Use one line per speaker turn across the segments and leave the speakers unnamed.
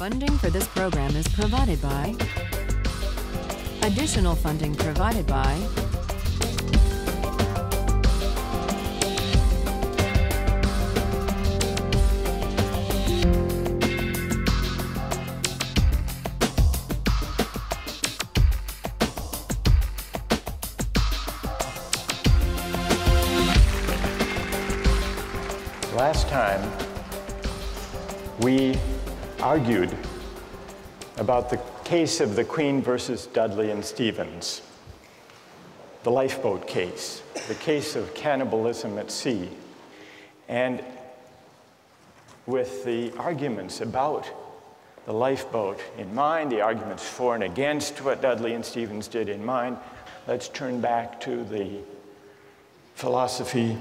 Funding for this program is provided by. Additional funding provided by.
Last time, we argued about the case of the Queen versus Dudley and Stevens, the lifeboat case, the case of cannibalism at sea. And with the arguments about the lifeboat in mind, the arguments for and against what Dudley and Stevens did in mind, let's turn back to the philosophy,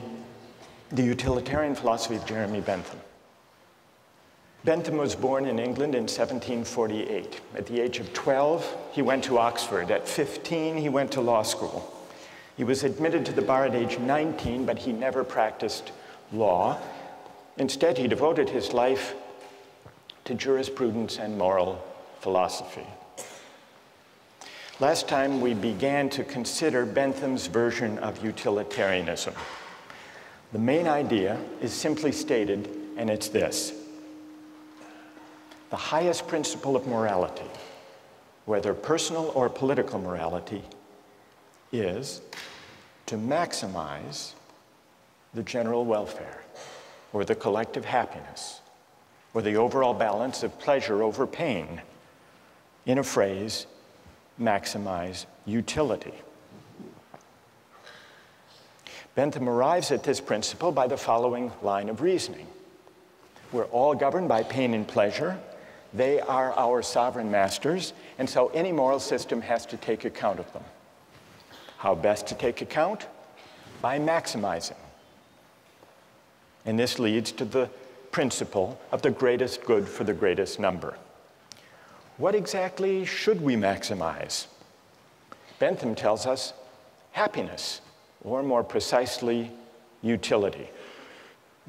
the utilitarian philosophy of Jeremy Bentham. Bentham was born in England in 1748. At the age of 12, he went to Oxford. At 15, he went to law school. He was admitted to the bar at age 19, but he never practiced law. Instead, he devoted his life to jurisprudence and moral philosophy. Last time, we began to consider Bentham's version of utilitarianism. The main idea is simply stated, and it's this. The highest principle of morality, whether personal or political morality, is to maximize the general welfare, or the collective happiness, or the overall balance of pleasure over pain. In a phrase, maximize utility. Bentham arrives at this principle by the following line of reasoning. We're all governed by pain and pleasure. They are our sovereign masters, and so any moral system has to take account of them. How best to take account? By maximizing. And this leads to the principle of the greatest good for the greatest number. What exactly should we maximize? Bentham tells us happiness, or more precisely, utility.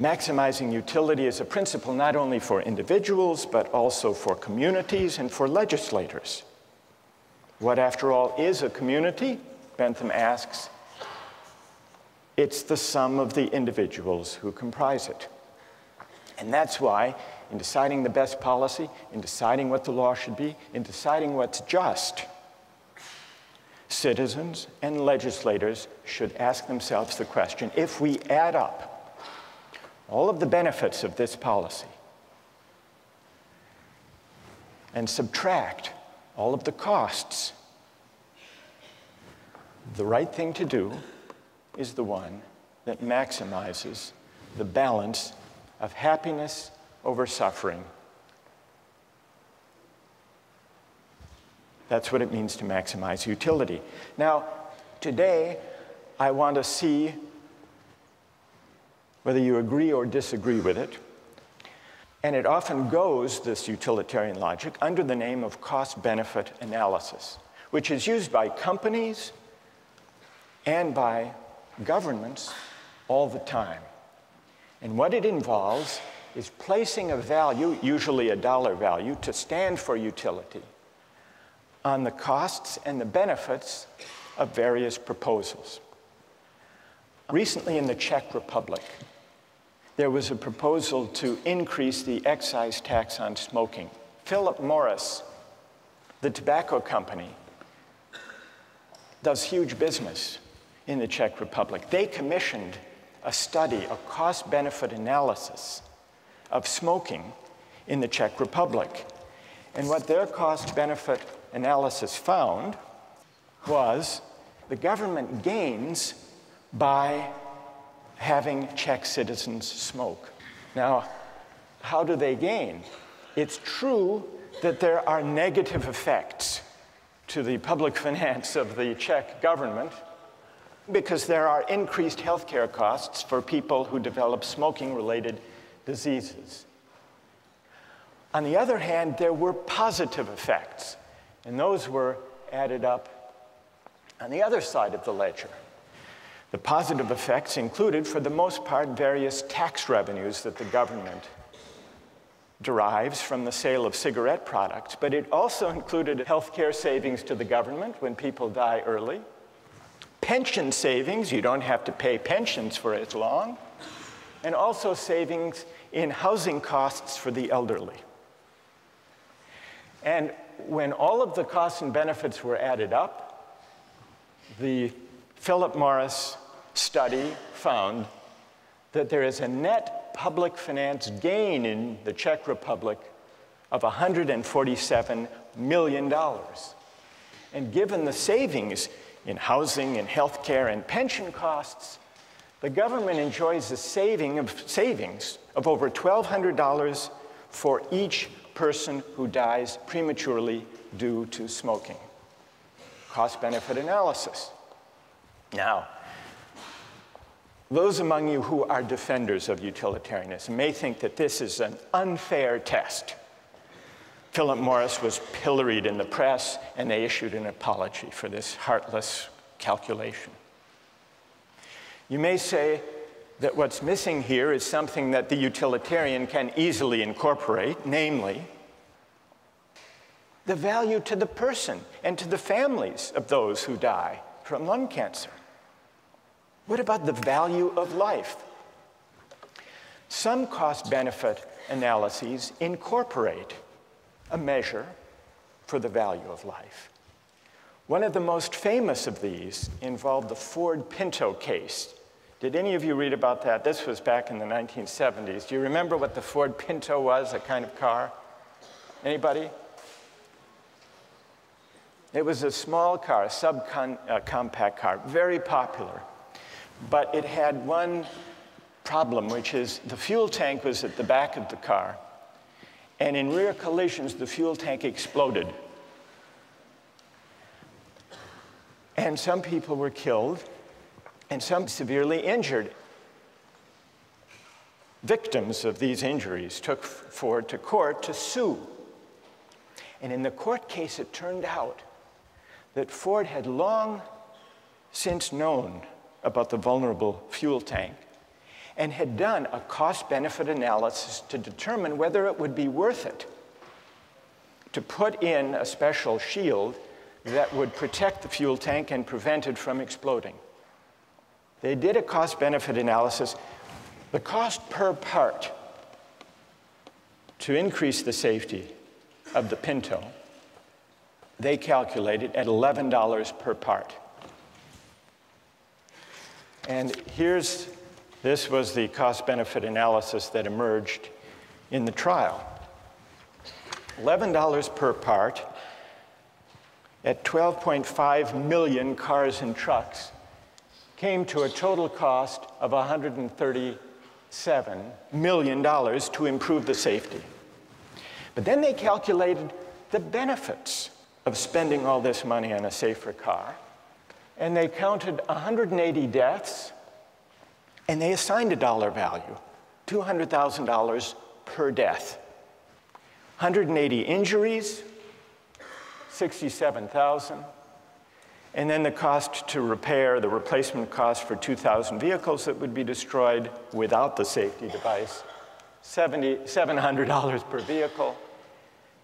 Maximizing utility is a principle not only for individuals, but also for communities and for legislators. What, after all, is a community? Bentham asks. It's the sum of the individuals who comprise it. And that's why, in deciding the best policy, in deciding what the law should be, in deciding what's just, citizens and legislators should ask themselves the question, if we add up all of the benefits of this policy and subtract all of the costs, the right thing to do is the one that maximizes the balance of happiness over suffering. That's what it means to maximize utility. Now, today, I want to see whether you agree or disagree with it. And it often goes, this utilitarian logic, under the name of cost-benefit analysis, which is used by companies and by governments all the time. And what it involves is placing a value, usually a dollar value, to stand for utility, on the costs and the benefits of various proposals. Recently in the Czech Republic, there was a proposal to increase the excise tax on smoking. Philip Morris, the tobacco company, does huge business in the Czech Republic. They commissioned a study, a cost-benefit analysis of smoking in the Czech Republic. And what their cost-benefit analysis found was the government gains by having Czech citizens smoke. Now, how do they gain? It's true that there are negative effects to the public finance of the Czech government because there are increased healthcare costs for people who develop smoking-related diseases. On the other hand, there were positive effects, and those were added up on the other side of the ledger. The positive effects included, for the most part, various tax revenues that the government derives from the sale of cigarette products, but it also included healthcare savings to the government when people die early, pension savings, you don't have to pay pensions for as long, and also savings in housing costs for the elderly. And when all of the costs and benefits were added up, the Philip Morris study found that there is a net public finance gain in the Czech Republic of $147 million. And given the savings in housing and healthcare and pension costs, the government enjoys a savings of over $1,200 for each person who dies prematurely due to smoking. Cost-benefit analysis. Now, those among you who are defenders of utilitarianism may think that this is an unfair test. Philip Morris was pilloried in the press, and they issued an apology for this heartless calculation. You may say that what's missing here is something that the utilitarian can easily incorporate, namely, the value to the person and to the families of those who die from lung cancer. What about the value of life? Some cost-benefit analyses incorporate a measure for the value of life. One of the most famous of these involved the Ford Pinto case. Did any of you read about that? This was back in the 1970s. Do you remember what the Ford Pinto was, a kind of car? Anybody? It was a small car, a subcompact car, very popular. But it had one problem, which is the fuel tank was at the back of the car. And in rear collisions, the fuel tank exploded. And some people were killed, and some severely injured. Victims of these injuries took Ford to court to sue. And in the court case, it turned out that Ford had long since known about the vulnerable fuel tank and had done a cost-benefit analysis to determine whether it would be worth it to put in a special shield that would protect the fuel tank and prevent it from exploding. They did a cost-benefit analysis. The cost per part to increase the safety of the Pinto, they calculated at $11 per part. And this was the cost-benefit analysis that emerged in the trial. $11 per part at 12.5 million cars and trucks came to a total cost of $137 million to improve the safety. But then they calculated the benefits of spending all this money on a safer car. And they counted 180 deaths, and they assigned a dollar value, $200,000 per death. 180 injuries, $67,000. And then the cost to repair, the replacement cost for 2,000 vehicles that would be destroyed without the safety device, $700 per vehicle.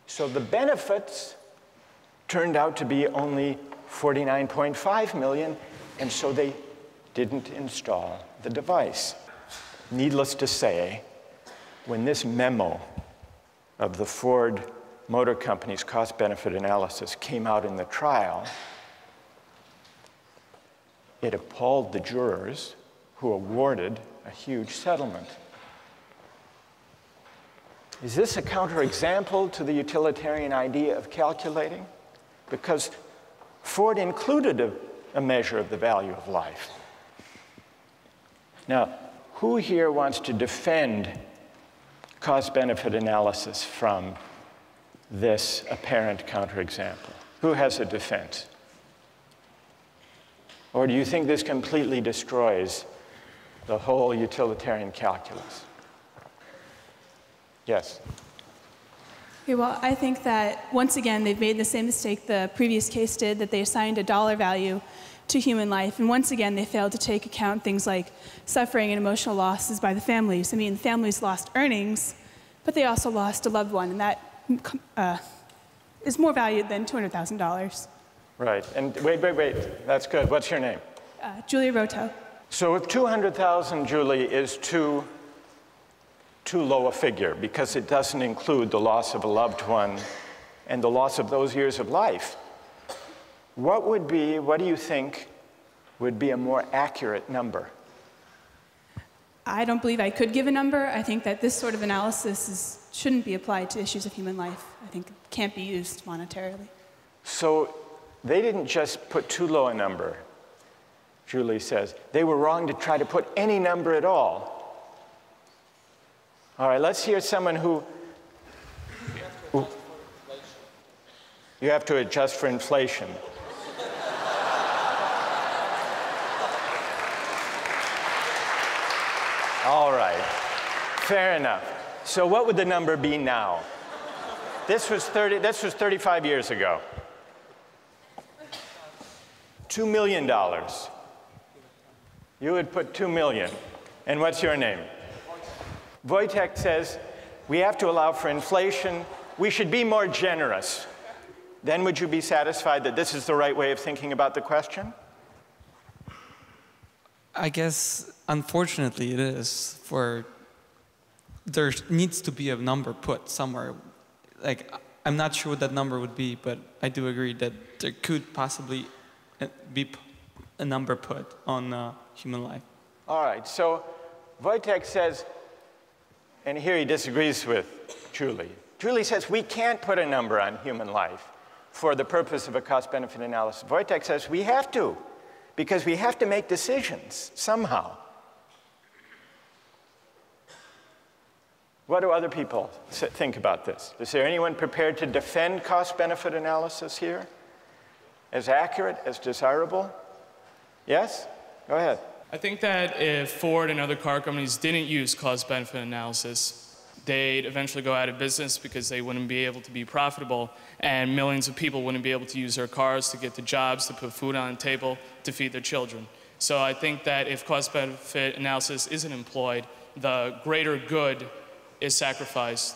So the benefits turned out to be only $49.5 million, and so they didn't install the device. Needless to say, when this memo of the Ford Motor Company's cost-benefit analysis came out in the trial, it appalled the jurors who awarded a huge settlement. Is this a counterexample to the utilitarian idea of calculating? Because Ford included a measure of the value of life. Now, who here wants to defend cost-benefit analysis from this apparent counterexample? Who has a defense? Or do you think this completely destroys the whole utilitarian calculus? Yes?
Okay, well, I think that, once again, they've made the same mistake the previous case did, that they assigned a dollar value to human life. And once again, they failed to take account things like suffering and emotional losses by the families. I mean, families lost earnings, but they also lost a loved one, and that is more valued than $200,000.
Right. And wait. That's good. What's your name?
Julia Roto.
So if 200,000, Julie, is too low a figure because it doesn't include the loss of a loved one and the loss of those years of life, what do you think would be a more accurate number?
I don't believe I could give a number. I think that this sort of analysis shouldn't be applied to issues of human life. I think it can't be used monetarily.
So they didn't just put too low a number, Julie says. They were wrong to try to put any number at all. All right, let's hear someone who... You have to adjust for inflation. All right, fair enough. So what would the number be now? This was 35 years ago. $2 million. You would put 2 million. And what's your name? Wojtek says, we have to allow for inflation. We should be more generous. Then would you be satisfied that this is the right way of thinking about the question?
I guess, unfortunately, it is. There needs to be a number put somewhere. Like, I'm not sure what that number would be, but I do agree that there could possibly be a number put on human life. All
right, so Wojtek says, and here he disagrees with Julie. Julie says we can't put a number on human life for the purpose of a cost-benefit analysis. Wojtek says we have to, because we have to make decisions somehow. What do other people think about this? Is there anyone prepared to defend cost-benefit analysis here? As accurate, as desirable? Yes? Go ahead.
I think that if Ford and other car companies didn't use cost-benefit analysis, they'd eventually go out of business because they wouldn't be able to be profitable, and millions of people wouldn't be able to use their cars to get to jobs, to put food on the table, to feed their children. So I think that if cost-benefit analysis isn't employed, the greater good is sacrificed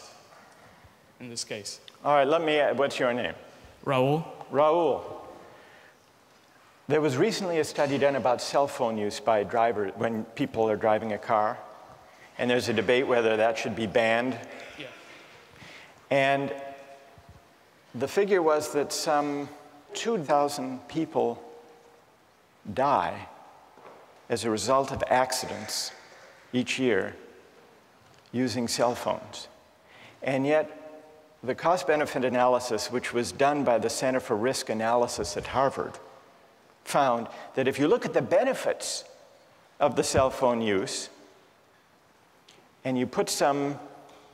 in this case.
All right, let me add, what's your name?
Raul.
Raul. There was recently a study done about cell phone use by drivers when people are driving a car, and there's a debate whether that should be banned.
Yeah.
And the figure was that some 2,000 people die as a result of accidents each year using cell phones. And yet, the cost-benefit analysis, which was done by the Center for Risk Analysis at Harvard, found that if you look at the benefits of the cell phone use and you put some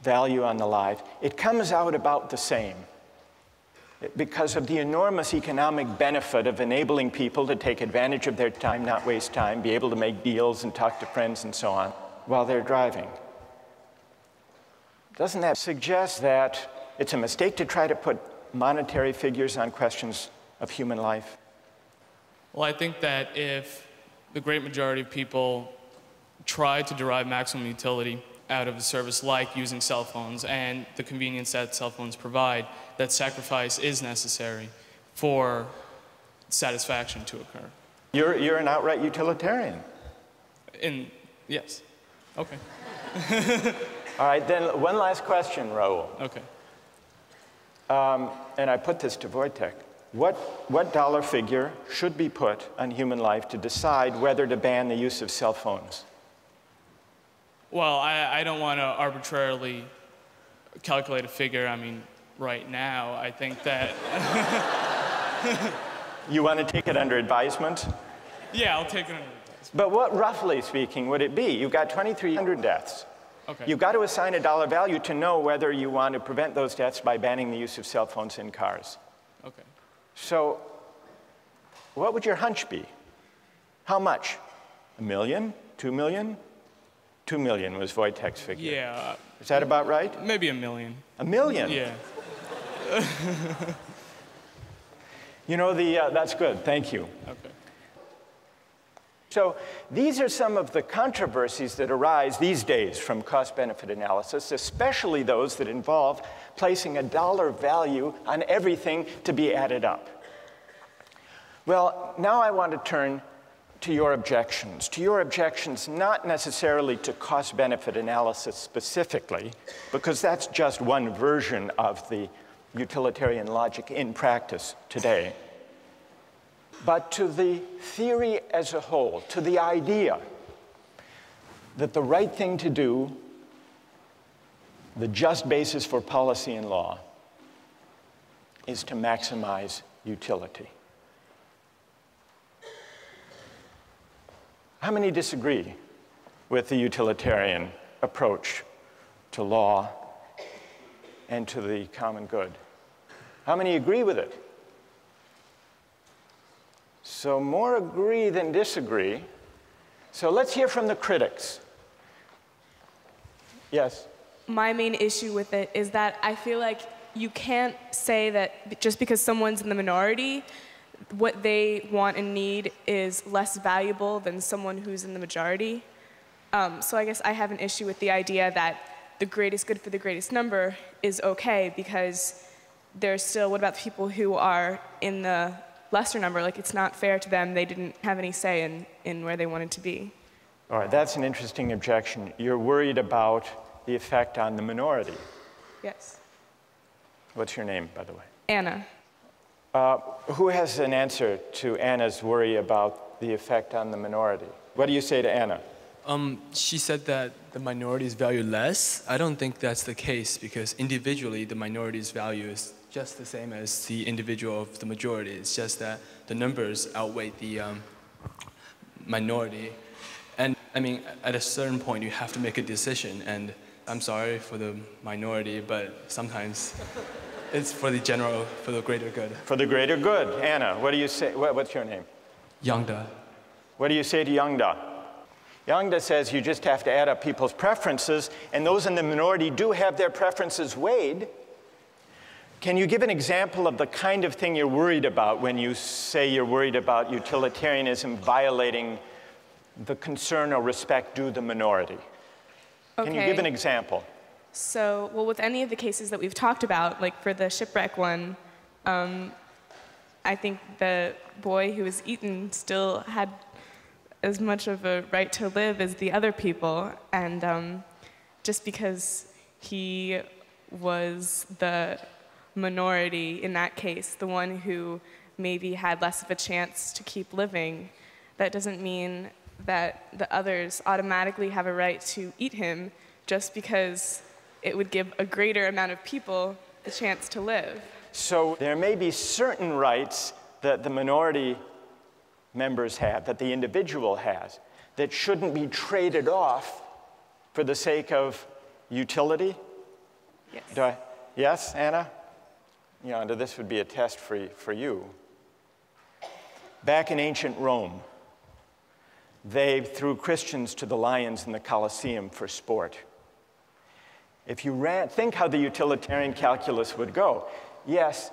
value on the life, it comes out about the same because of the enormous economic benefit of enabling people to take advantage of their time, not waste time, be able to make deals and talk to friends and so on while they're driving. Doesn't that suggest that it's a mistake to try to put monetary figures on questions of human life?
Well, I think that if the great majority of people try to derive maximum utility out of a service like using cell phones and the convenience that cell phones provide, that sacrifice is necessary for satisfaction to occur.
You're an outright utilitarian.
Yes. Okay.
All right, then one last question, Raul.
Okay.
And I put this to Wojtek. What dollar figure should be put on human life to decide whether to ban the use of cell phones?
Well, I don't want to arbitrarily calculate a figure. I mean, right now, I think that...
You want to take it under advisement?
Yeah, I'll take it under advisement.
But what, roughly speaking, would it be? You've got 2,300 deaths.
Okay.
You've got to assign a dollar value to know whether you want to prevent those deaths by banning the use of cell phones in cars.
Okay.
So what would your hunch be? How much? $1 million? $2 million? $2 million was Wojtek's figure.
Yeah.
Is that about right?
Maybe $1 million.
$1 million?
Yeah.
You know, that's good. Thank you.
Okay.
So these are some of the controversies that arise these days from cost-benefit analysis, especially those that involve placing a dollar value on everything to be added up. Well, now I want to turn to your objections not necessarily to cost-benefit analysis specifically, because that's just one version of the utilitarian logic in practice today, but to the theory as a whole, to the idea that the right thing to do, the just basis for policy and law, is to maximize utility. How many disagree with the utilitarian approach to law and to the common good? How many agree with it? So more agree than disagree. So let's hear from the critics. Yes?
My main issue with it is that I feel like you can't say that just because someone's in the minority, what they want and need is less valuable than someone who's in the majority. So I guess I have an issue with the idea that the greatest good for the greatest number is okay, because there's still, what about the people who are in the lesser number? Like, it's not fair to them. They didn't have any say in where they wanted to be.
All right, that's an interesting objection. You're worried about the effect on the minority.
Yes.
What's your name, by the way?
Anna.
Who has an answer to Anna's worry about the effect on the minority? What do you say to Anna?
She said that the minorities value less. I don't think that's the case, because individually the minority's value is just the same as the individual of the majority. It's just that the numbers outweigh the minority. And I mean, at a certain point you have to make a decision, and I'm sorry for the minority, but sometimes it's for the general, for the greater good.
For the greater good. Anna, what do you say? What's your name?
Yangda.
What do you say to Yangda? Yangda says you just have to add up people's preferences, and those in the minority do have their preferences weighed. Can you give an example of the kind of thing you're worried about when you say you're worried about utilitarianism violating the concern or respect due the minority?
Okay.
Can you give an example?
So, well, with any of the cases that we've talked about, like for the shipwreck one, I think the boy who was eaten still had as much of a right to live as the other people, and just because he was the minority in that case, the one who maybe had less of a chance to keep living, that doesn't mean that the others automatically have a right to eat him just because it would give a greater amount of people the chance to live.
So there may be certain rights that the minority members have, that the individual has, that shouldn't be traded off for the sake of utility?
Yes.
Yes, Anna? Yonda, this would be a test for you. Back in ancient Rome, they threw Christians to the lions in the Colosseum for sport. If you think how the utilitarian calculus would go, yes,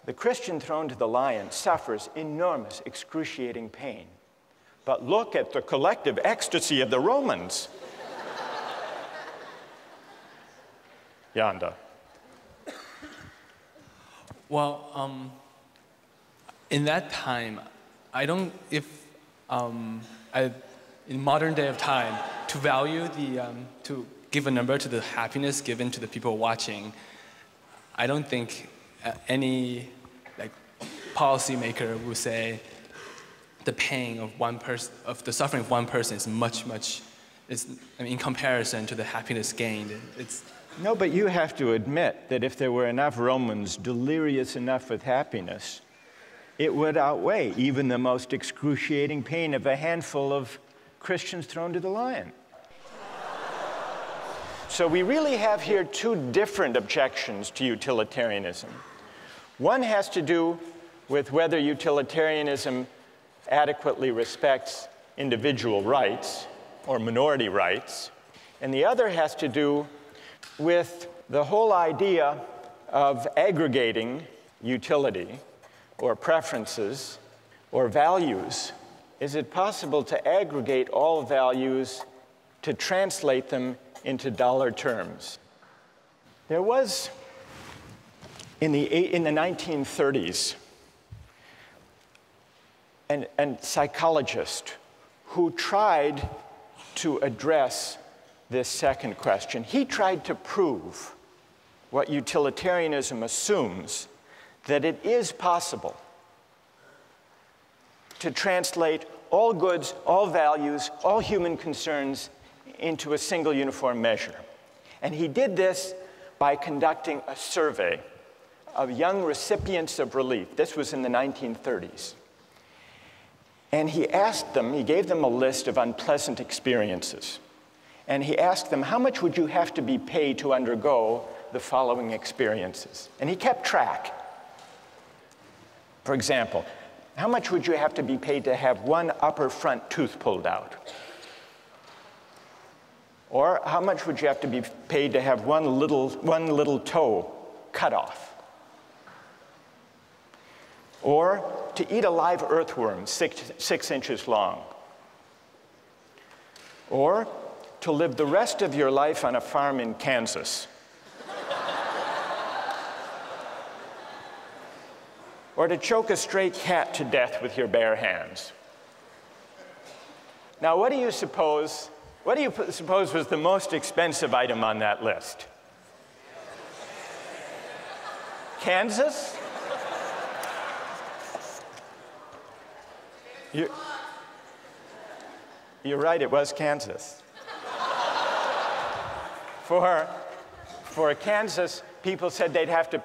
the Christian thrown to the lion suffers enormous, excruciating pain. But look at the collective ecstasy of the Romans. Yonda.
Well, in that time, I don't, in modern day of time, to value to give a number to the happiness given to the people watching, I don't think any policymaker would say the pain of one person, of the suffering of one person is much, in comparison to the happiness gained.
No, but you have to admit that if there were enough Romans delirious enough with happiness, it would outweigh even the most excruciating pain of a handful of Christians thrown to the lion. So we really have here two different objections to utilitarianism. One has to do with whether utilitarianism adequately respects individual rights or minority rights, and the other has to do with the whole idea of aggregating utility or preferences or values is it possible to aggregate all values to translate them into dollar terms? There was, in the 1930s, a psychologist who tried to address this second question. He tried to prove what utilitarianism assumes, that it is possible to translate all goods, all values, all human concerns into a single uniform measure. And he did this by conducting a survey of young recipients of relief. This was in the 1930s. And he gave them a list of unpleasant experiences. And he asked them, how much would you have to be paid to undergo the following experiences? And he kept track. For example, how much would you have to be paid to have one upper front tooth pulled out? Or how much would you have to be paid to have one little toe cut off? Or to eat a live earthworm 6 inches long? Or to live the rest of your life on a farm in Kansas? Or to choke a stray cat to death with your bare hands? Now, what do you suppose was the most expensive item on that list? Kansas? You're right, it was Kansas. For Kansas, people said they'd have to be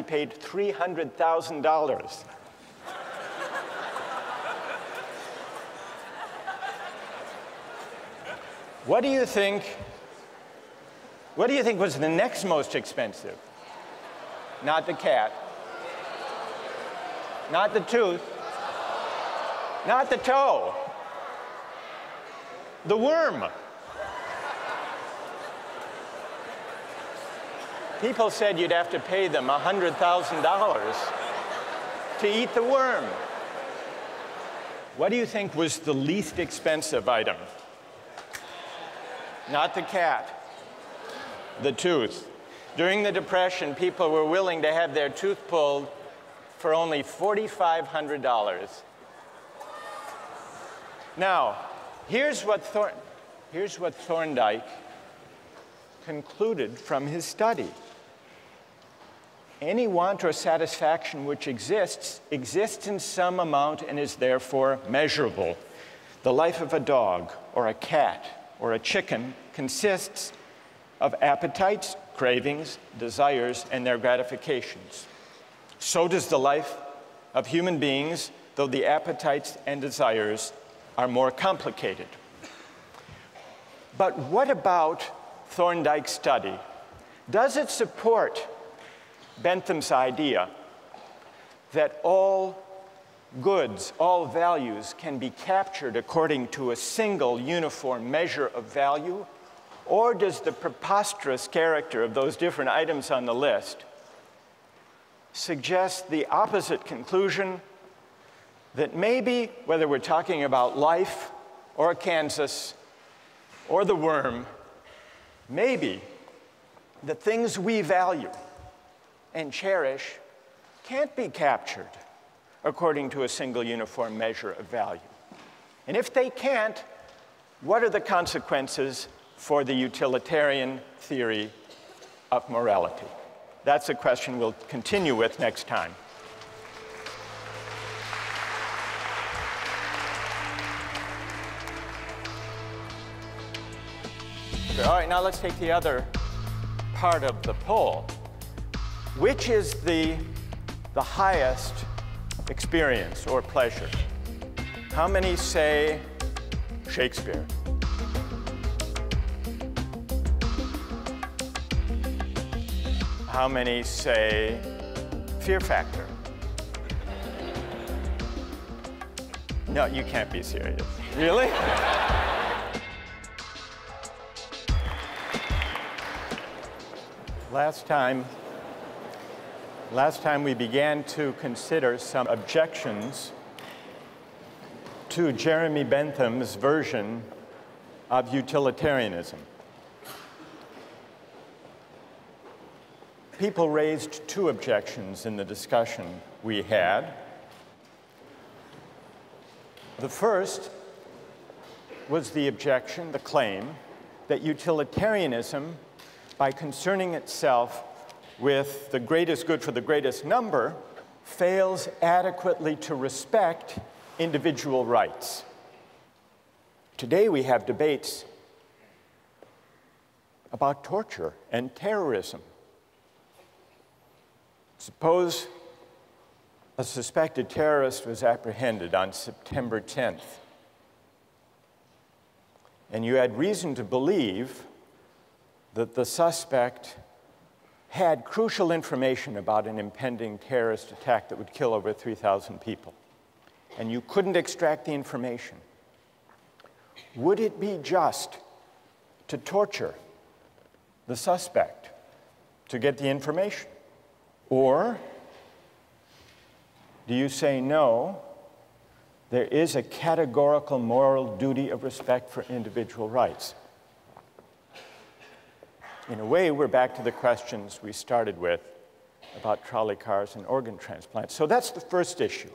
paid $300,000. What do you think was the next most expensive? Not the cat. Not the tooth. Not the toe. The worm. People said you'd have to pay them $100,000 to eat the worm. What do you think was the least expensive item? Not the cat, the tooth. During the Depression, people were willing to have their tooth pulled for only $4,500. Now, here's what Thorndike concluded from his study. Any want or satisfaction which exists in some amount and is therefore measurable. The life of a dog or a cat or a chicken consists of appetites, cravings, desires, and their gratifications. So does the life of human beings, though the appetites and desires are more complicated. But what about Thorndike's study? Does it support Bentham's idea that all goods, all values can be captured according to a single uniform measure of value? Or does the preposterous character of those different items on the list suggest the opposite conclusion, that maybe, whether we're talking about life or Kansas or the worm, maybe the things we value and cherish can't be captured according to a single uniform measure of value? And if they can't, what are the consequences for the utilitarian theory of morality? That's a question we'll continue with next time. All right, now let's take the other part of the poll. Which is the highest experience or pleasure? How many say Shakespeare? How many say Fear Factor? No, you can't be serious. Really? Last time we began to consider some objections to Jeremy Bentham's version of utilitarianism. People raised two objections in the discussion we had. The first was the objection, the claim, that utilitarianism, by concerning itself with the greatest good for the greatest number, fails adequately to respect individual rights. Today we have debates about torture and terrorism. Suppose a suspected terrorist was apprehended on September 10th, and you had reason to believe that the suspect had crucial information about an impending terrorist attack that would kill over 3,000 people, and you couldn't extract the information. Would it be just to torture the suspect to get the information? Or do you say, no, there is a categorical moral duty of respect for individual rights? In a way, we're back to the questions we started with about trolley cars and organ transplants. So that's the first issue.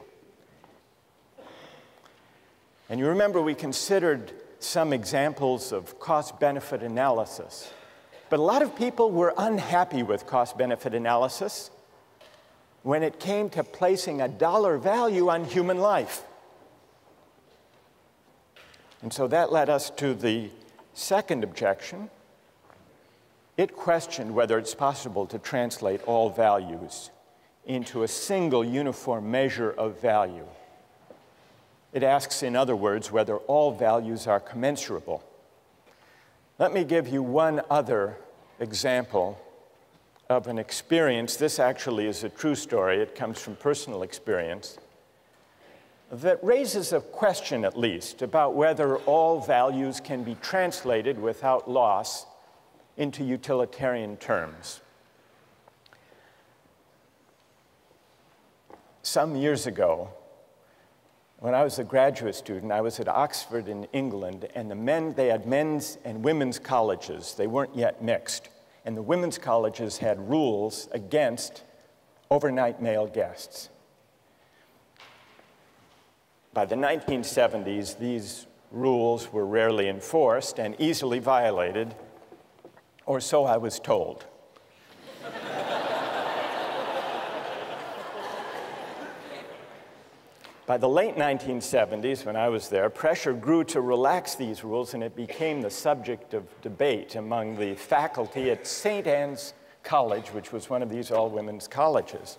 And you remember we considered some examples of cost-benefit analysis. But a lot of people were unhappy with cost-benefit analysis when it came to placing a dollar value on human life. And so that led us to the second objection. It questioned whether it's possible to translate all values into a single uniform measure of value. It asks, in other words, whether all values are commensurable. Let me give you one other example of an experience. This actually is a true story. It comes from personal experience that raises a question, at least, about whether all values can be translated without loss into utilitarian terms. Some years ago, when I was a graduate student, I was at Oxford in England, and they had men's and women's colleges. They weren't yet mixed. And the women's colleges had rules against overnight male guests. By the 1970s, these rules were rarely enforced and easily violated, or so I was told. By the late 1970s, when I was there, pressure grew to relax these rules, and it became the subject of debate among the faculty at St. Anne's College, which was one of these all-women's colleges.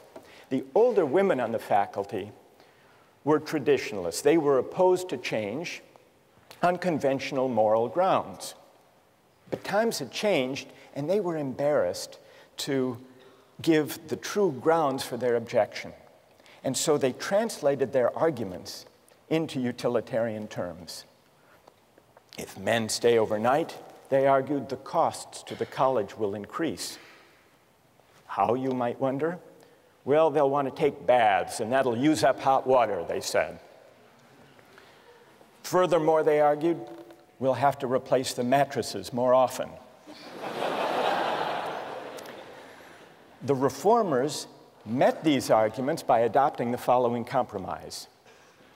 The older women on the faculty were traditionalists. They were opposed to change on conventional moral grounds. But times had changed, and they were embarrassed to give the true grounds for their objection. And so they translated their arguments into utilitarian terms. If men stay overnight, they argued, the costs to the college will increase. How, you might wonder? Well, they'll want to take baths, and that'll use up hot water, they said. Furthermore, they argued, we'll have to replace the mattresses more often. The reformers met these arguments by adopting the following compromise.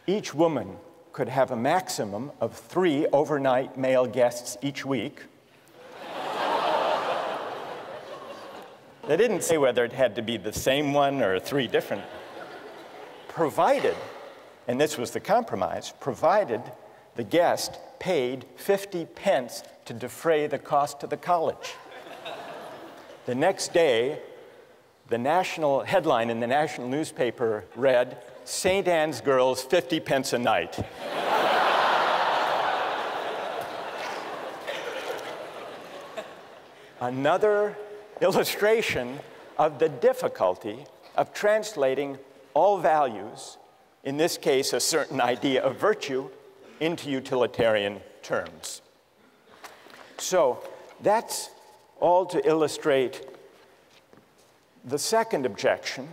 Each woman could have a maximum of 3 overnight male guests each week. They didn't say whether it had to be the same one or 3 different, provided, and this was the compromise, provided the guest paid 50 pence to defray the cost to the college. The next day, the national headline in the national newspaper read, St. Anne's girls, 50 pence a night. Another illustration of the difficulty of translating all values, in this case a certain idea of virtue, into utilitarian terms. So that's all to illustrate the second objection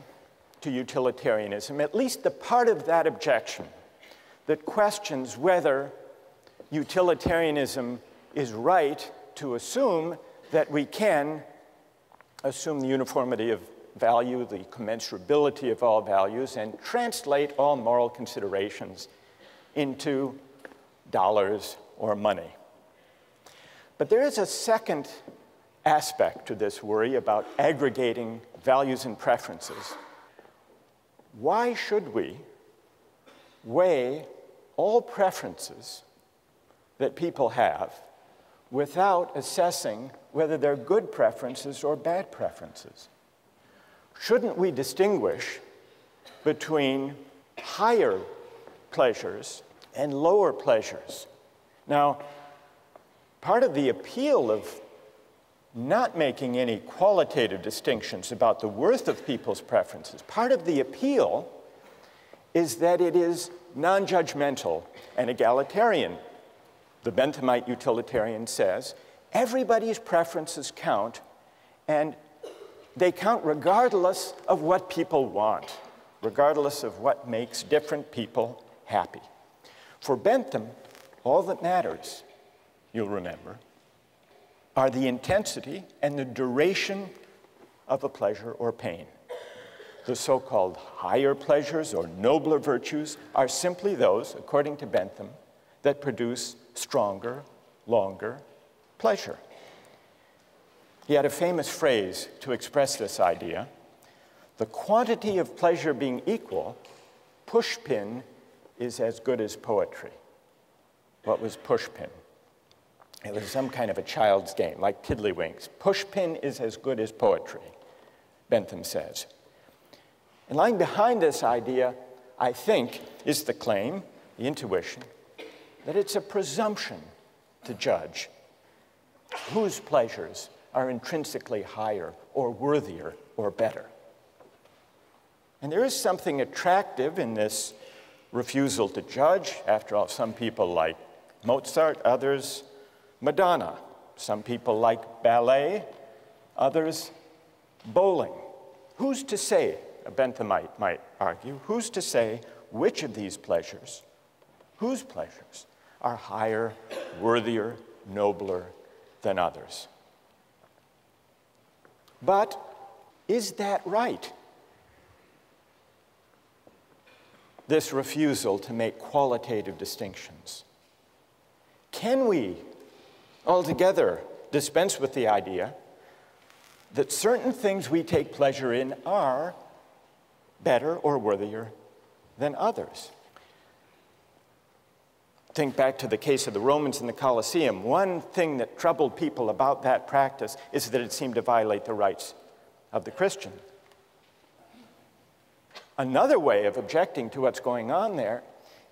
to utilitarianism, at least the part of that objection that questions whether utilitarianism is right to assume that we can assume the uniformity of value, the commensurability of all values, and translate all moral considerations into dollars or money. But there is a second aspect to this worry about aggregating values and preferences. Why should we weigh all preferences that people have without assessing whether they're good preferences or bad preferences? Shouldn't we distinguish between higher pleasures and lower pleasures? Now, part of the appeal of not making any qualitative distinctions about the worth of people's preferences, part of the appeal is that it is non-judgmental and egalitarian. The Benthamite utilitarian says, everybody's preferences count, and they count regardless of what people want, regardless of what makes different people happy. For Bentham, all that matters, you'll remember, are the intensity and the duration of a pleasure or pain. The so-called higher pleasures or nobler virtues are simply those, according to Bentham, that produce stronger, longer pleasure. He had a famous phrase to express this idea: the quantity of pleasure being equal, pushpin is as good as poetry. What was pushpin? It was some kind of a child's game, like tiddlywinks. Pushpin is as good as poetry, Bentham says. And lying behind this idea, I think, is the claim, the intuition, that it's a presumption to judge whose pleasures are intrinsically higher or worthier or better. And there is something attractive in this refusal to judge. After all, some people like Mozart, others Madonna. Some people like ballet, others bowling. Who's to say, a Benthamite might argue, who's to say which of these pleasures, whose pleasures, are higher, worthier, nobler than others? But is that right? This refusal to make qualitative distinctions. Can we altogether dispense with the idea that certain things we take pleasure in are better or worthier than others? Think back to the case of the Romans in the Colosseum. One thing that troubled people about that practice is that it seemed to violate the rights of the Christian. Another way of objecting to what's going on there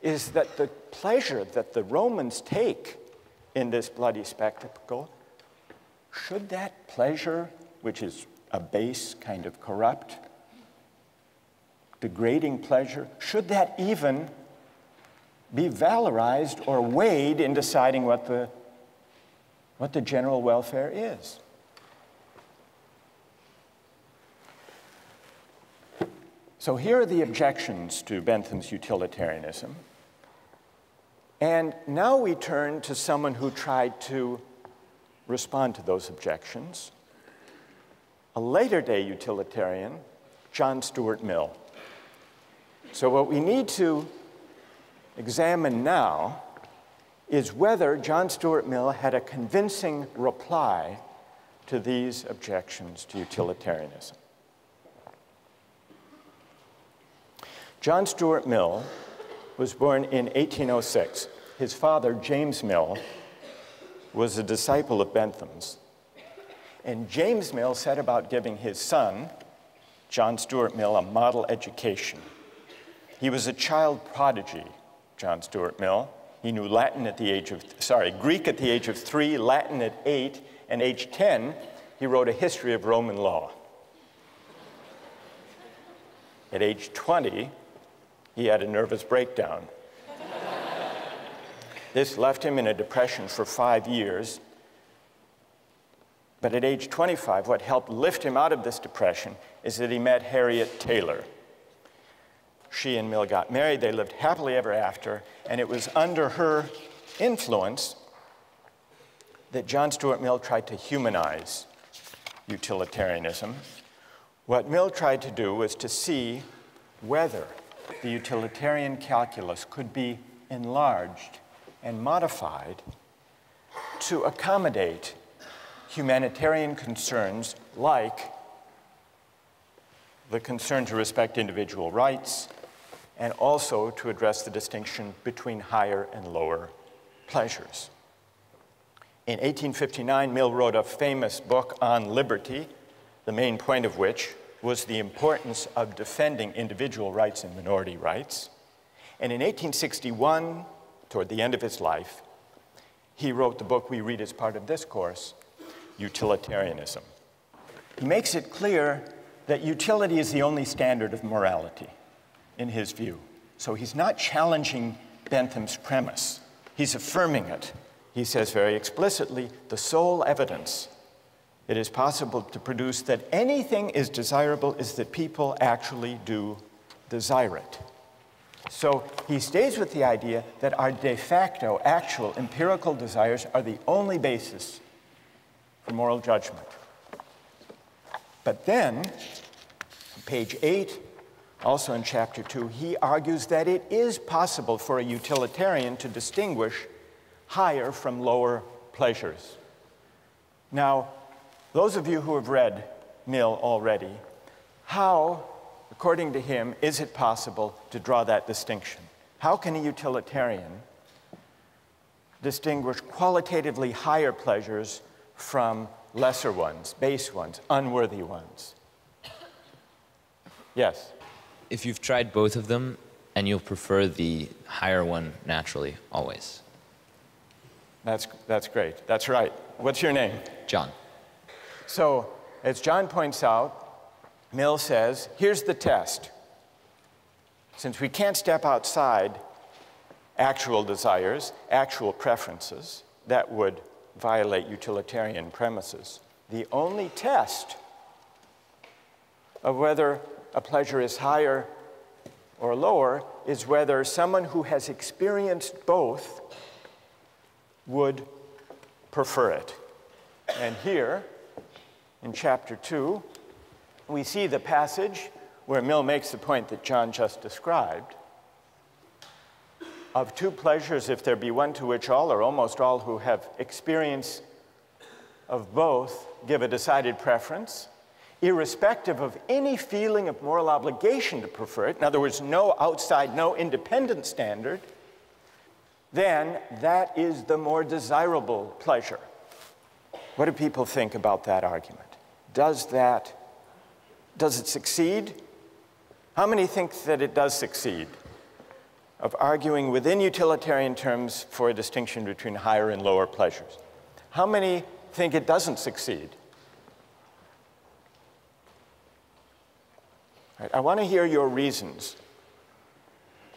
is that the pleasure that the Romans take in this bloody spectacle, should that pleasure, which is a base, kind of corrupt, degrading pleasure, should that even be valorized or weighed in deciding what the general welfare is? So here are the objections to Bentham's utilitarianism. And now we turn to someone who tried to respond to those objections, a later-day utilitarian, John Stuart Mill. So what we need to examine now is whether John Stuart Mill had a convincing reply to these objections to utilitarianism. John Stuart Mill was born in 1806. His father, James Mill, was a disciple of Bentham's. And James Mill set about giving his son, John Stuart Mill, a model education. He was a child prodigy, John Stuart Mill. He knew Greek at the age of 3, Latin at 8, and age 10, he wrote a history of Roman law. At age 20, he had a nervous breakdown. This left him in a depression for 5 years. But at age 25, what helped lift him out of this depression is that he met Harriet Taylor. she and Mill got married. They lived happily ever after, and it was under her influence that John Stuart Mill tried to humanize utilitarianism. What Mill tried to do was to see whether the utilitarian calculus could be enlarged and modified to accommodate humanitarian concerns like the concern to respect individual rights, and also to address the distinction between higher and lower pleasures. In 1859, Mill wrote a famous book on liberty, the main point of which was the importance of defending individual rights and minority rights. And in 1861, toward the end of his life, he wrote the book we read as part of this course, Utilitarianism. He makes it clear that utility is the only standard of morality, in his view. So he's not challenging Bentham's premise. He's affirming it. He says very explicitly, the sole evidence it is possible to produce that anything is desirable is that people actually do desire it. So he stays with the idea that our de facto, actual, empirical desires are the only basis for moral judgment. But then, on page 8, also in chapter 2, he argues that it is possible for a utilitarian to distinguish higher from lower pleasures. Now, those of you who have read Mill already, how, according to him, is it possible to draw that distinction? How can a utilitarian distinguish qualitatively higher pleasures from lesser ones, base ones, unworthy ones? Yes?
If you've tried both of them, and you'll prefer the higher one naturally, always.
That's great. That's right. What's your name?
John.
So, as John points out, Mill says, here's the test. Since we can't step outside actual desires, actual preferences, that would violate utilitarian premises, the only test of whether a pleasure is higher or lower is whether someone who has experienced both would prefer it. And here, in chapter 2, we see the passage where Mill makes the point that John just described. Of two pleasures, if there be one to which all or almost all who have experience of both give a decided preference, irrespective of any feeling of moral obligation to prefer it, in other words, no outside, no independent standard, then that is the more desirable pleasure. What do people think about that argument? Does it succeed? How many think that it does succeed? Of arguing within utilitarian terms for a distinction between higher and lower pleasures. How many think it doesn't succeed? Right, I want to hear your reasons.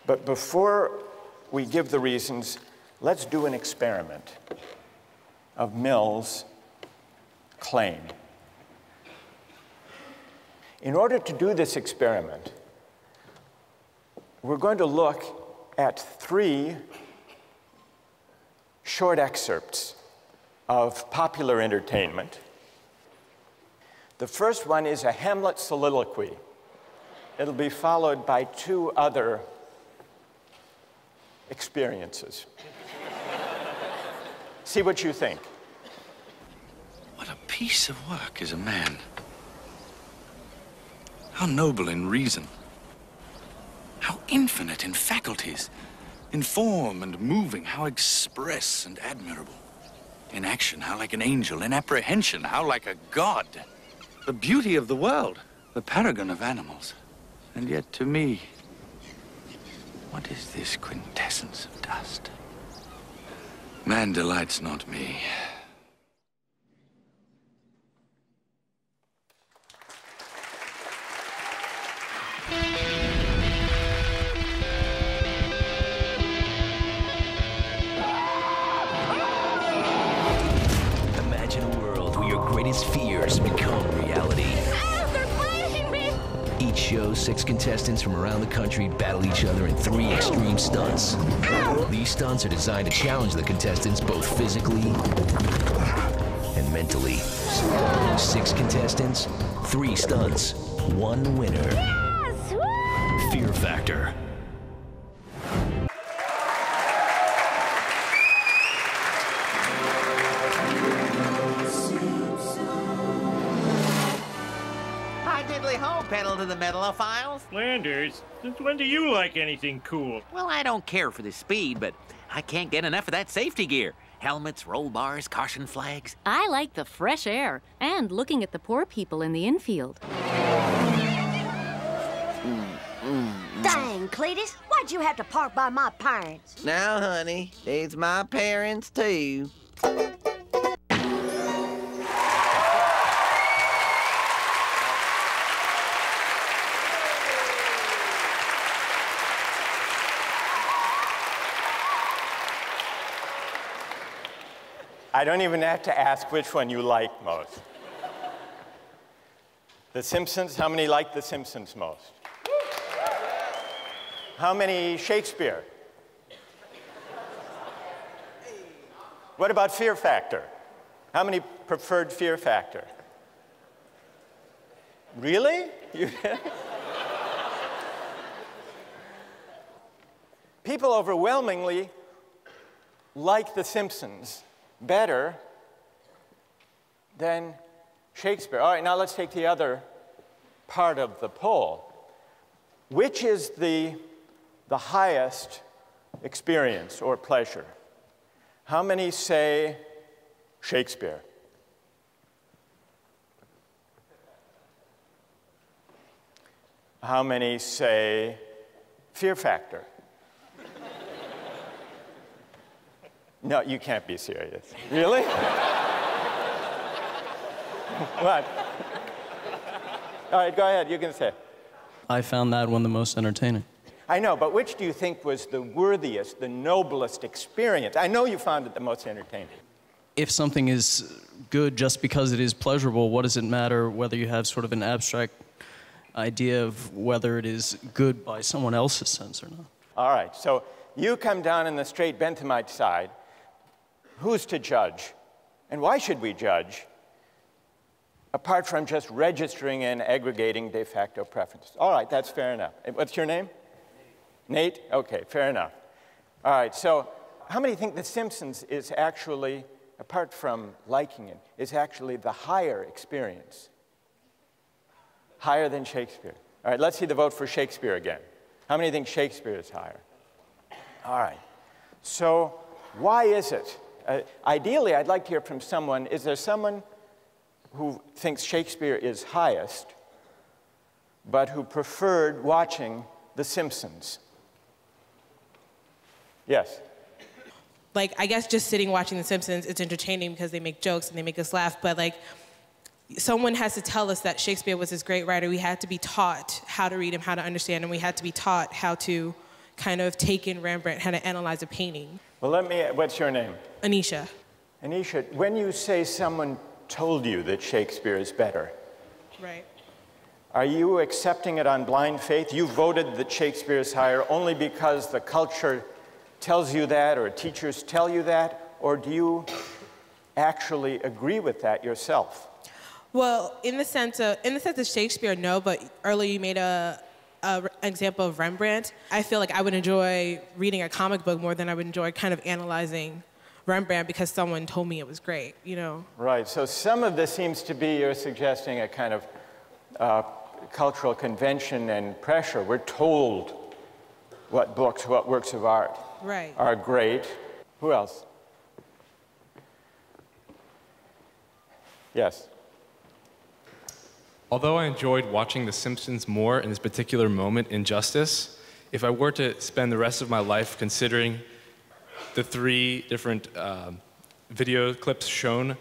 But before we give the reasons, let's do an experiment of Mill's claim. In order to do this experiment, we're going to look at 3 short excerpts of popular entertainment. The first one is a Hamlet soliloquy. It'll be followed by 2 other experiences. See what you think.
What a piece of work is a man. How noble in reason. How infinite in faculties, in form and moving, how express and admirable. In action, how like an angel. In apprehension, how like a god. The beauty of the world, the paragon of animals. And yet to me, what is this quintessence of dust? Man delights not me.
Imagine a world where your greatest fears become reality.
Ah, they're biting me!
Each show, 6 contestants from around the country battle each other in 3 extreme stunts. These stunts are designed to challenge the contestants both physically and mentally. 6 contestants, 3 stunts, 1 winner. Yes! Fear Factor.
Pedal to the metalophiles.
Landers, since when do you like anything cool?
Well, I don't care for the speed, but I can't get enough of that safety gear. Helmets, roll bars, caution flags.
I like the fresh air and looking at the poor people in the infield.
Dang, Cletus, why'd you have to park by my parents?
Now, honey, it's my parents, too.
I don't even have to ask which one you like most. The Simpsons, how many like The Simpsons most? How many Shakespeare? What about Fear Factor? How many preferred Fear Factor? Really? People overwhelmingly like The Simpsons better than Shakespeare. All right, now let's take the other part of the poll. Which is the highest experience or pleasure? How many say Shakespeare? How many say Fear Factor? No, you can't be serious. Really? What? All right, go ahead. You can say.
I found that one the most entertaining.
I know, but which do you think was the worthiest, the noblest experience? I know you found it the most entertaining.
If something is good just because it is pleasurable, what does it matter whether you have sort of an abstract idea of whether it is good by someone else's sense or not?
All right, so you come down in the straight Benthamite side. Who's to judge? And why should we judge? Apart from just registering and aggregating de facto preferences. All right, that's fair enough. What's your name? Nate? Okay, fair enough. All right, so how many think The Simpsons is actually, apart from liking it, is actually the higher experience? Higher than Shakespeare. All right, let's see the vote for Shakespeare again. How many think Shakespeare is higher? All right, so why is it? Ideally, I'd like to hear from someone. Is there someone who thinks Shakespeare is highest, but who preferred watching The Simpsons? Yes?
Like, I guess just sitting watching The Simpsons, it's entertaining because they make jokes and they make us laugh, but like, someone has to tell us that Shakespeare was this great writer. We had to be taught how to read him, how to understand him. We had to be taught how to kind of take in Rembrandt, how to analyze a painting.
Well, what's your name?
Anisha.
Anisha, when you say someone told you that Shakespeare is better,
right,
are you accepting it on blind faith? You voted that Shakespeare is higher only because the culture tells you that or teachers tell you that, or do you actually agree with that yourself?
Well, in the sense of Shakespeare, no, but earlier you made an example of Rembrandt. I feel like I would enjoy reading a comic book more than I would enjoy kind of analyzing Rembrandt because someone told me it was great, you know? Right, so some of this seems to be, you're suggesting, a kind of cultural convention and pressure. We're told what books, what works of art are great. Who else? Yes.
Although I enjoyed watching The Simpsons more in this particular moment in Justice, if I were to spend the rest of my life considering the 3 different video clips shown,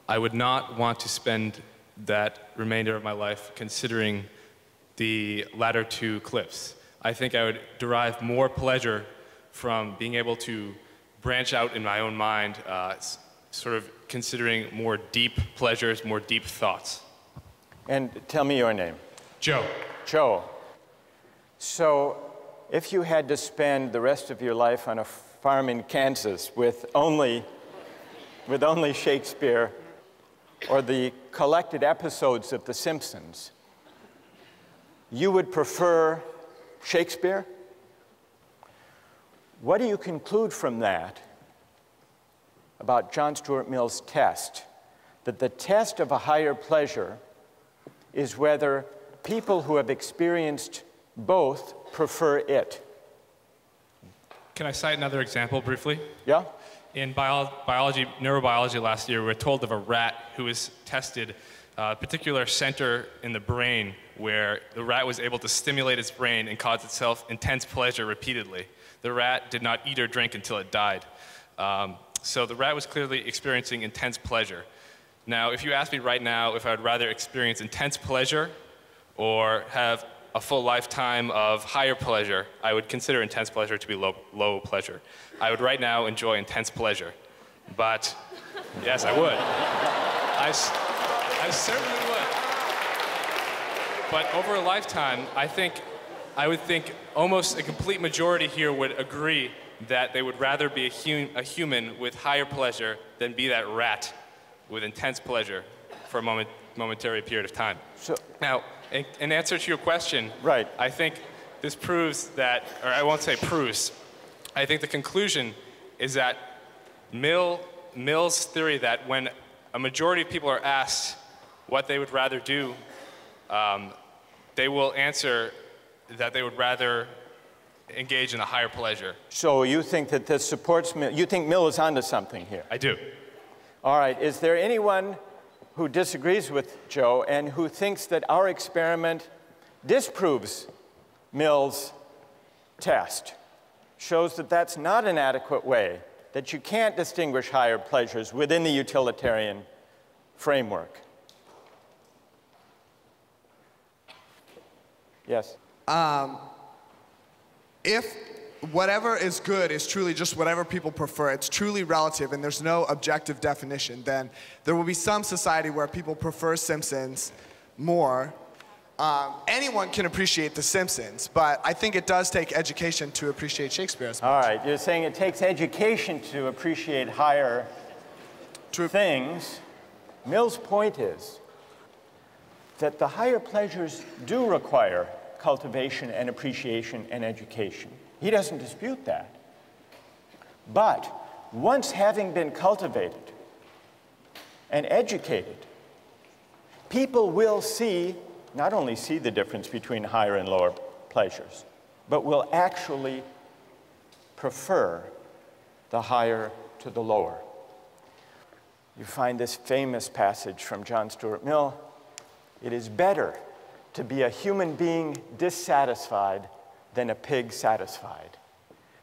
I would not want to spend that remainder of my life considering the latter 2 clips. I think I would derive more pleasure from being able to branch out in my own mind, sort of considering more deep pleasures, more deep thoughts.
And tell me your name.
Joe.
Joe. So if you had to spend the rest of your life on a farm in Kansas with only Shakespeare or the collected episodes of The Simpsons, you would prefer Shakespeare? What do you conclude from that about John Stuart Mill's test? That the test of a higher pleasure is whether people who have experienced both prefer it.
Can I cite another example briefly?
Yeah.
In neurobiology last year, we were told of a rat who was tested a particular center in the brain where the rat was able to stimulate its brain and cause itself intense pleasure repeatedly. The rat did not eat or drink until it died. So the rat was clearly experiencing intense pleasure. Now, if you ask me right now if I would rather experience intense pleasure or have a full lifetime of higher pleasure, I would consider intense pleasure to be low pleasure. I would right now enjoy intense pleasure. But, yes, I would. I certainly would. But over a lifetime, I would think almost a complete majority here would agree that they would rather be a human with higher pleasure than be that rat with intense pleasure for a momentary period of time. So, now, in answer to your question, right. I think this proves that, or I won't say proves, I think the conclusion is that Mill's theory that when a majority of people are asked what they would rather do, they will answer that they would rather engage in a higher pleasure.
So you think that this supports Mill? You think Mill is onto something here?
I do.
All right. Is there anyone who disagrees with Joe and who thinks that our experiment disproves Mill's test, shows that that's not an adequate way, that you can't distinguish higher pleasures within the utilitarian framework? Yes?
If whatever is good is truly just whatever people prefer, it's truly relative and there's no objective definition, then there will be some society where people prefer Simpsons more. Anyone can appreciate The Simpsons, but I think it does take education to appreciate Shakespeare as much.
All right, you're saying it takes education to appreciate higher things. Mill's point is that the higher pleasures do require cultivation and appreciation and education. He doesn't dispute that. But once having been cultivated and educated, people will not only see the difference between higher and lower pleasures, but will actually prefer the higher to the lower. You find this famous passage from John Stuart Mill: "It is better to be a human being dissatisfied than a pig satisfied.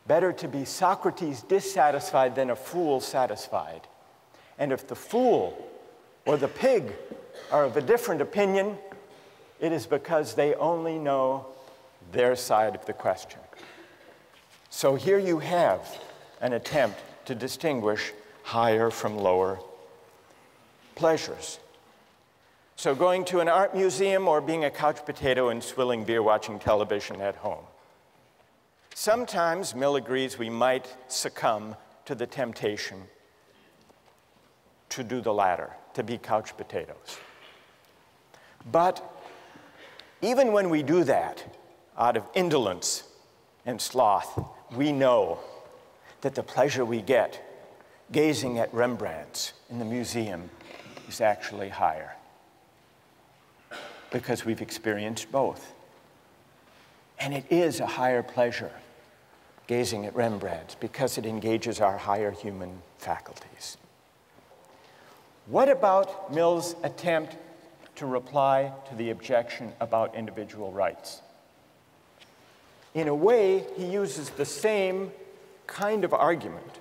Better to be Socrates dissatisfied than a fool satisfied. And if the fool or the pig are of a different opinion, it is because they only know their side of the question." So here you have an attempt to distinguish higher from lower pleasures. So going to an art museum or being a couch potato and swilling beer watching television at home. Sometimes, Mill agrees, we might succumb to the temptation to do the latter, to be couch potatoes. But even when we do that, out of indolence and sloth, we know that the pleasure we get gazing at Rembrandts in the museum is actually higher, because we've experienced both. And it is a higher pleasure gazing at Rembrandts because it engages our higher human faculties. What about Mill's attempt to reply to the objection about individual rights? In a way, he uses the same kind of argument.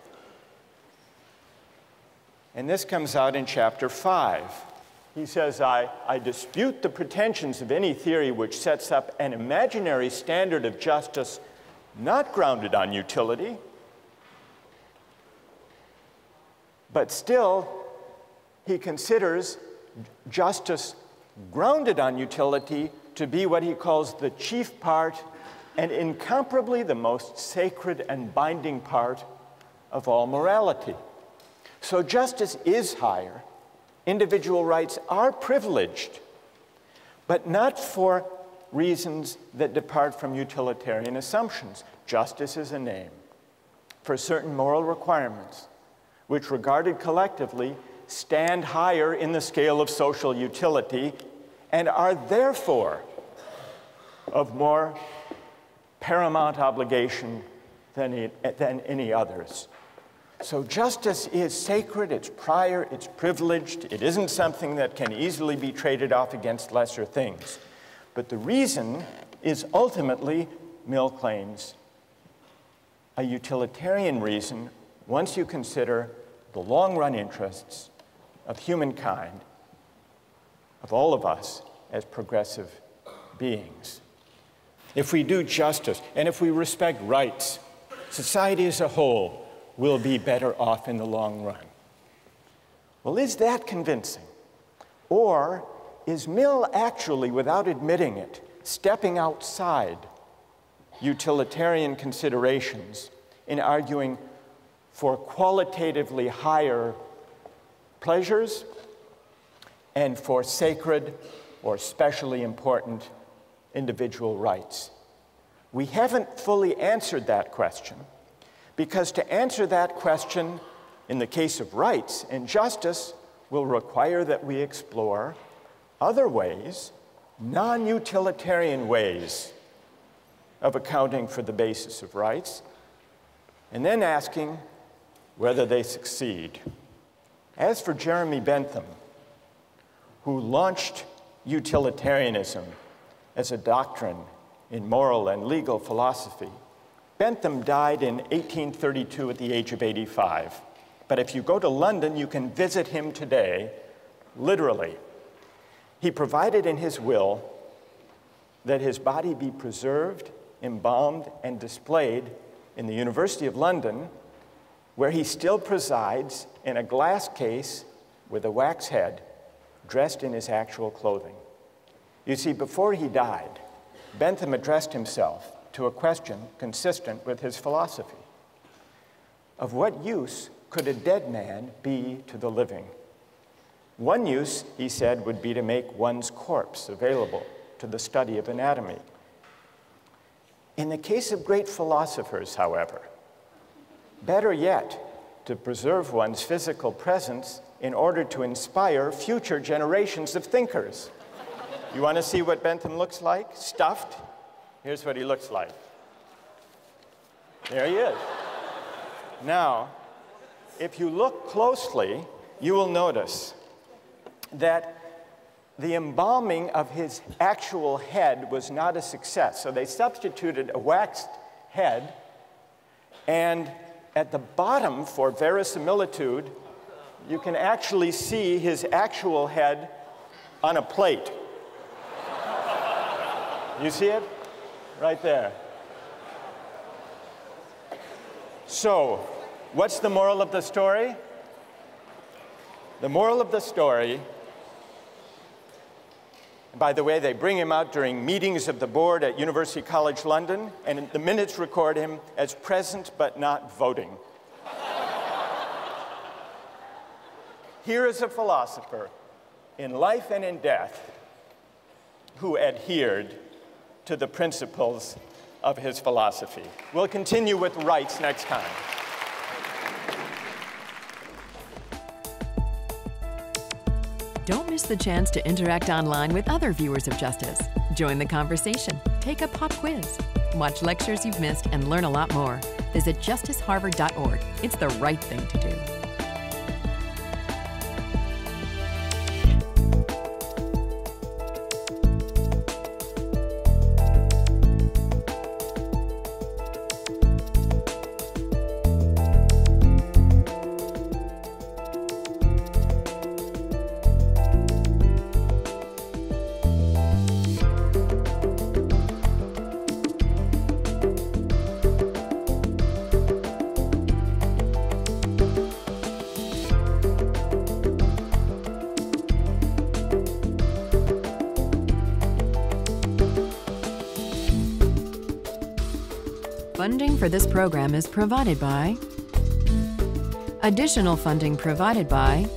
And this comes out in chapter 5. He says, I dispute the pretensions of any theory which sets up an imaginary standard of justice not grounded on utility, but still he considers justice grounded on utility to be what he calls the chief part and incomparably the most sacred and binding part of all morality. So justice is higher. Individual rights are privileged, but not for reasons that depart from utilitarian assumptions. Justice is a name for certain moral requirements, which regarded collectively stand higher in the scale of social utility and are therefore of more paramount obligation than any others. So justice is sacred, it's prior, it's privileged. It isn't something that can easily be traded off against lesser things. But the reason is ultimately, Mill claims, a utilitarian reason once you consider the long-run interests of humankind, of all of us as progressive beings. If we do justice and if we respect rights, society as a whole will be better off in the long run. Well, is that convincing? Or is Mill actually, without admitting it, stepping outside utilitarian considerations in arguing for qualitatively higher pleasures and for sacred or specially important individual rights? We haven't fully answered that question, because to answer that question in the case of rights and justice will require that we explore other ways, non-utilitarian ways of accounting for the basis of rights, and then asking whether they succeed. As for Jeremy Bentham, who launched utilitarianism as a doctrine in moral and legal philosophy, Bentham died in 1832 at the age of 85. But if you go to London, you can visit him today, literally. He provided in his will that his body be preserved, embalmed, and displayed in the University of London, where he still presides in a glass case with a wax head, dressed in his actual clothing. You see, before he died, Bentham addressed himself to a question consistent with his philosophy. Of what use could a dead man be to the living? One use, he said, would be to make one's corpse available to the study of anatomy. In the case of great philosophers, however, better yet, to preserve one's physical presence in order to inspire future generations of thinkers. You want to see what Bentham looks like? Stuffed? Here's what he looks like. There he is. Now, if you look closely, you will notice that the embalming of his actual head was not a success. So they substituted a waxed head, and at the bottom, for verisimilitude, you can actually see his actual head on a plate. You see it? Right there. So, what's the moral of the story? The moral of the story, by the way, they bring him out during meetings of the board at University College London, and the minutes record him as present but not voting. Here is a philosopher in life and in death who adhered to the principles of his philosophy. We'll continue with rights next time.
Don't miss the chance to interact online with other viewers of Justice. Join the conversation, take a pop quiz, watch lectures you've missed, and learn a lot more. Visit justiceharvard.org. It's the right thing to do. Funding for this program is provided by... Additional funding provided by